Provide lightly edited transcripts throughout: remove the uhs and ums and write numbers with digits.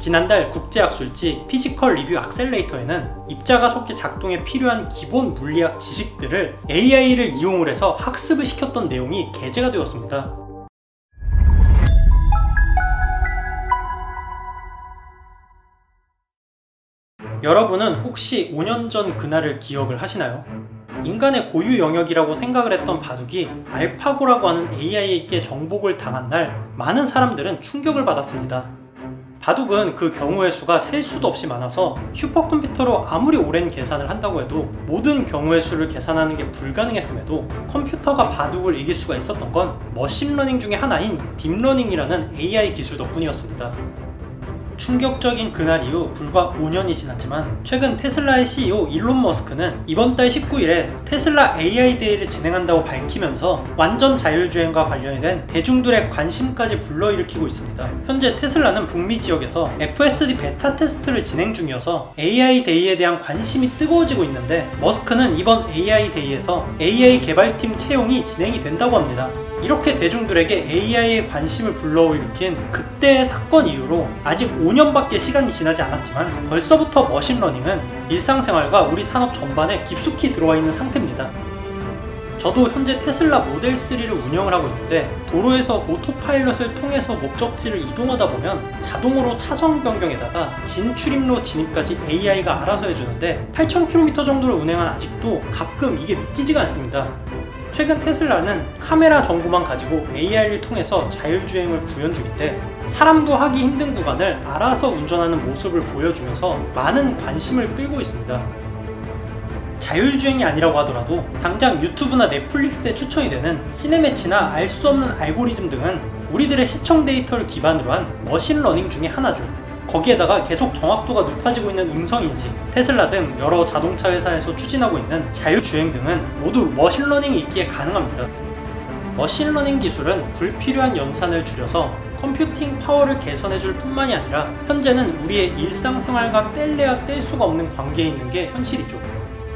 지난달 국제학술지 피지컬 리뷰 악셀레이터에는 입자가속기 작동에 필요한 기본 물리학 지식들을 AI를 이용을 해서 학습을 시켰던 내용이 게재가 되었습니다. 여러분은 혹시 5년 전 그날을 기억을 하시나요? 인간의 고유 영역이라고 생각을 했던 바둑이 알파고라고 하는 AI에게 정복을 당한 날 많은 사람들은 충격을 받았습니다. 바둑은 그 경우의 수가 셀 수도 없이 많아서 슈퍼컴퓨터로 아무리 오랜 계산을 한다고 해도 모든 경우의 수를 계산하는 게 불가능했음에도 컴퓨터가 바둑을 이길 수가 있었던 건 머신러닝 중에 하나인 딥러닝이라는 AI 기술 덕분이었습니다. 충격적인 그날 이후 불과 5년이 지났지만 최근 테슬라의 CEO 일론 머스크는 이번 달 19일에 테슬라 AI 데이를 진행한다고 밝히면서 완전 자율주행과 관련이 된 대중들의 관심까지 불러일으키고 있습니다. 현재 테슬라는 북미 지역에서 FSD 베타 테스트를 진행 중이어서 AI 데이에 대한 관심이 뜨거워지고 있는데 머스크는 이번 AI 데이에서 AI 개발팀 채용이 진행이 된다고 합니다. 이렇게 대중들에게 AI에 관심을 불러일으킨 그때의 사건 이후로 아직 5년밖에 시간이 지나지 않았지만 벌써부터 머신러닝은 일상생활과 우리 산업 전반에 깊숙이 들어와 있는 상태입니다. 저도 현재 테슬라 모델 3를 운영을 하고 있는데 도로에서 오토파일럿을 통해서 목적지를 이동하다 보면 자동으로 차선 변경에다가 진출입로 진입까지 AI가 알아서 해주는데 8,000km 정도를 운행한 아직도 가끔 이게 믿기지가 않습니다. 최근 테슬라는 카메라 정보만 가지고 AI를 통해서 자율주행을 구현 중인데 사람도 하기 힘든 구간을 알아서 운전하는 모습을 보여주면서 많은 관심을 끌고 있습니다. 자율주행이 아니라고 하더라도 당장 유튜브나 넷플릭스에 추천이 되는 시네매치나 알 수 없는 알고리즘 등은 우리들의 시청 데이터를 기반으로 한 머신러닝 중에 하나죠. 거기에다가 계속 정확도가 높아지고 있는 음성인식, 테슬라 등 여러 자동차 회사에서 추진하고 있는 자율주행 등은 모두 머신러닝이 있기에 가능합니다. 머신러닝 기술은 불필요한 연산을 줄여서 컴퓨팅 파워를 개선해줄 뿐만이 아니라 현재는 우리의 일상생활과 뗄래야 뗄 수가 없는 관계에 있는 게 현실이죠.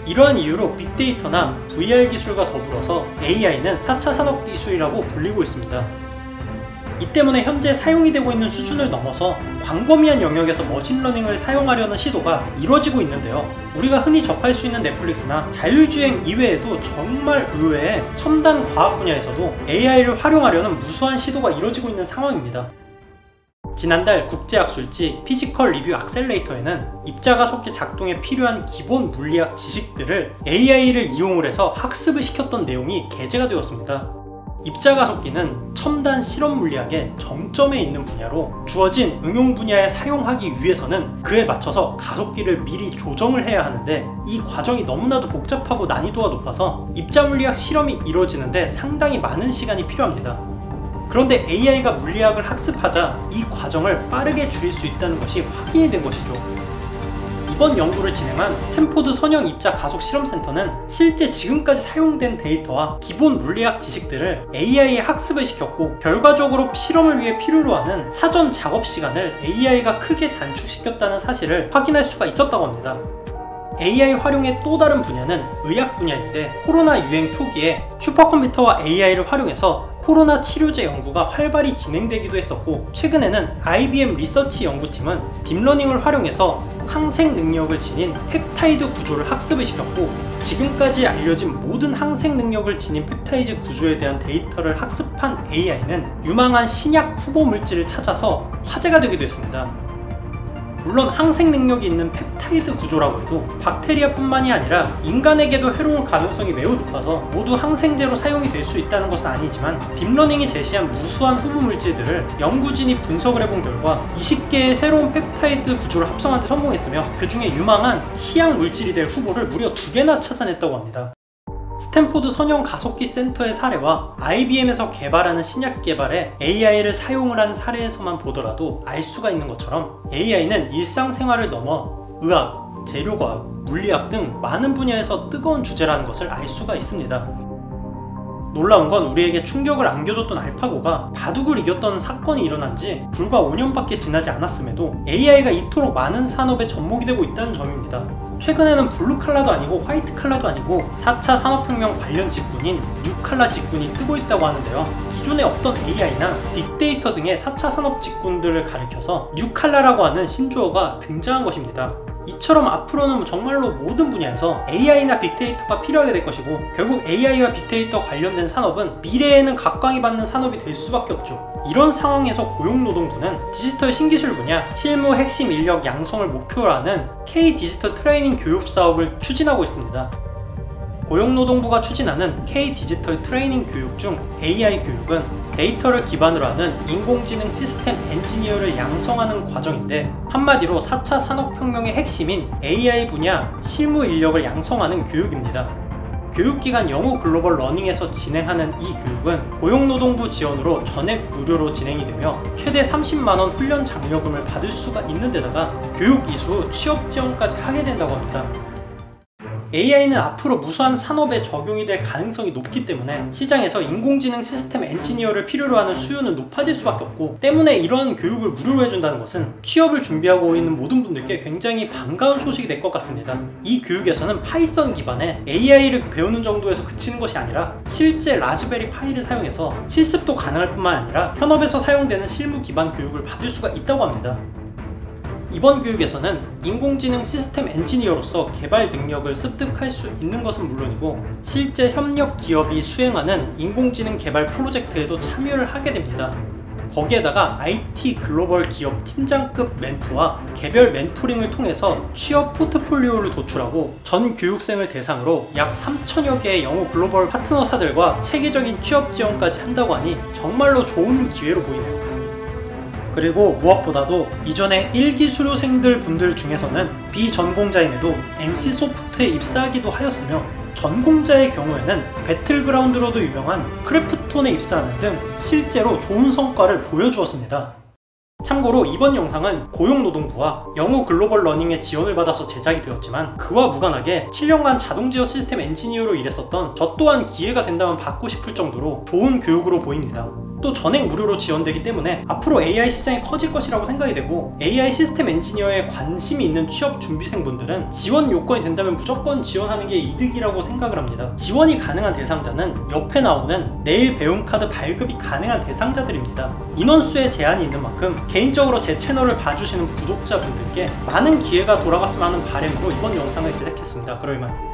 이러한 이유로 빅데이터나 VR 기술과 더불어서 AI는 4차 산업기술이라고 불리고 있습니다. 이 때문에 현재 사용이 되고 있는 수준을 넘어서 광범위한 영역에서 머신러닝을 사용하려는 시도가 이루어지고 있는데요. 우리가 흔히 접할 수 있는 넷플릭스나 자율주행 이외에도 정말 의외의 첨단 과학 분야에서도 AI를 활용하려는 무수한 시도가 이루어지고 있는 상황입니다. 지난달 국제학술지 피지컬 리뷰 악셀레이터에는 입자가속기 작동에 필요한 기본 물리학 지식들을 AI를 이용을 해서 학습을 시켰던 내용이 게재가 되었습니다. 입자가속기는 첨단 실험 물리학의 정점에 있는 분야로 주어진 응용 분야에 사용하기 위해서는 그에 맞춰서 가속기를 미리 조정을 해야 하는데 이 과정이 너무나도 복잡하고 난이도가 높아서 입자물리학 실험이 이루어지는데 상당히 많은 시간이 필요합니다. 그런데 AI가 물리학을 학습하자 이 과정을 빠르게 줄일 수 있다는 것이 확인이 된 것이죠. 이번 연구를 진행한 스탠포드 선형 입자 가속 실험센터는 실제 지금까지 사용된 데이터와 기본 물리학 지식들을 AI에 학습을 시켰고 결과적으로 실험을 위해 필요로 하는 사전 작업 시간을 AI가 크게 단축시켰다는 사실을 확인할 수가 있었다고 합니다. AI 활용의 또 다른 분야는 의학 분야인데 코로나 유행 초기에 슈퍼컴퓨터와 AI를 활용해서 코로나 치료제 연구가 활발히 진행되기도 했었고 최근에는 IBM 리서치 연구팀은 딥러닝을 활용해서 항생 능력을 지닌 펩타이드 구조를 학습을 시켰고 지금까지 알려진 모든 항생 능력을 지닌 펩타이드 구조에 대한 데이터를 학습한 AI는 유망한 신약 후보 물질을 찾아서 화제가 되기도 했습니다. 물론 항생 능력이 있는 펩타이드 구조라고 해도 박테리아뿐만이 아니라 인간에게도 해로울 가능성이 매우 높아서 모두 항생제로 사용이 될 수 있다는 것은 아니지만 딥러닝이 제시한 무수한 후보 물질들을 연구진이 분석을 해본 결과 20개의 새로운 펩타이드 구조를 합성하는 데 성공했으며 그 중에 유망한 시약 물질이 될 후보를 무려 2개나 찾아냈다고 합니다. 스탠포드 선형 가속기 센터의 사례와 IBM에서 개발하는 신약 개발에 AI를 사용을 한 사례에서만 보더라도 알 수가 있는 것처럼 AI는 일상생활을 넘어 의학, 재료과학, 물리학 등 많은 분야에서 뜨거운 주제라는 것을 알 수가 있습니다. 놀라운 건 우리에게 충격을 안겨줬던 알파고가 바둑을 이겼던 사건이 일어난 지 불과 5년밖에 지나지 않았음에도 AI가 이토록 많은 산업에 접목이 되고 있다는 점입니다. 최근에는 블루 칼라도 아니고 화이트 칼라도 아니고 4차 산업혁명 관련 직군인 뉴 칼라 직군이 뜨고 있다고 하는데요. 기존에 없던 AI나 빅데이터 등의 4차 산업 직군들을 가리켜서 뉴 칼라라고 하는 신조어가 등장한 것입니다. 이처럼 앞으로는 정말로 모든 분야에서 AI나 빅데이터가 필요하게 될 것이고, 결국 AI와 빅데이터 관련된 산업은 미래에는 각광이 받는 산업이 될 수밖에 없죠. 이런 상황에서 고용노동부는 디지털 신기술 분야 실무 핵심 인력 양성을 목표로 하는 K 디지털 트레이닝 교육 사업을 추진하고 있습니다. 고용노동부가 추진하는 K 디지털 트레이닝 교육 중 AI 교육은 데이터를 기반으로 하는 인공지능 시스템 엔지니어를 양성하는 과정인데, 한마디로 4차 산업혁명의 핵심인 AI 분야 실무 인력을 양성하는 교육입니다. 교육기관 영어 글로벌 러닝에서 진행하는 이 교육은 고용노동부 지원으로 전액 무료로 진행이 되며 최대 30만원 훈련 장려금을 받을 수가 있는 데다가 교육 이수 취업 지원까지 하게 된다고 합니다. AI는 앞으로 무수한 산업에 적용이 될 가능성이 높기 때문에 시장에서 인공지능 시스템 엔지니어를 필요로 하는 수요는 높아질 수밖에 없고, 때문에 이런 교육을 무료로 해준다는 것은 취업을 준비하고 있는 모든 분들께 굉장히 반가운 소식이 될 것 같습니다. 이 교육에서는 파이썬 기반의 AI를 배우는 정도에서 그치는 것이 아니라 실제 라즈베리 파이를 사용해서 실습도 가능할 뿐만 아니라 현업에서 사용되는 실무 기반 교육을 받을 수가 있다고 합니다. 이번 교육에서는 인공지능 시스템 엔지니어로서 개발 능력을 습득할 수 있는 것은 물론이고, 실제 협력 기업이 수행하는 인공지능 개발 프로젝트에도 참여를 하게 됩니다. 거기에다가 IT 글로벌 기업 팀장급 멘토와 개별 멘토링을 통해서 취업 포트폴리오를 도출하고 전 교육생을 대상으로 약 3천여 개의 영어 글로벌 파트너사들과 체계적인 취업 지원까지 한다고 하니 정말로 좋은 기회로 보이네요. 그리고 무엇보다도 이전에 1기 수료생들 분들 중에서는 비전공자임에도 NC소프트에 입사하기도 하였으며, 전공자의 경우에는 배틀그라운드로도 유명한 크래프톤에 입사하는 등 실제로 좋은 성과를 보여주었습니다. 참고로 이번 영상은 고용노동부와 영어 글로벌 러닝의 지원을 받아서 제작이 되었지만, 그와 무관하게 7년간 자동제어 시스템 엔지니어로 일했었던 저 또한 기회가 된다면 받고 싶을 정도로 좋은 교육으로 보입니다. 또 전액 무료로 지원되기 때문에 앞으로 AI 시장이 커질 것이라고 생각이 되고, AI 시스템 엔지니어에 관심이 있는 취업 준비생분들은 지원 요건이 된다면 무조건 지원하는 게 이득이라고 생각을 합니다. 지원이 가능한 대상자는 옆에 나오는 내일 배움 카드 발급이 가능한 대상자들입니다. 인원수에 제한이 있는 만큼 개인적으로 제 채널을 봐주시는 구독자분들께 많은 기회가 돌아갔으면 하는 바람으로 이번 영상을 제작했습니다. 그럼 이만.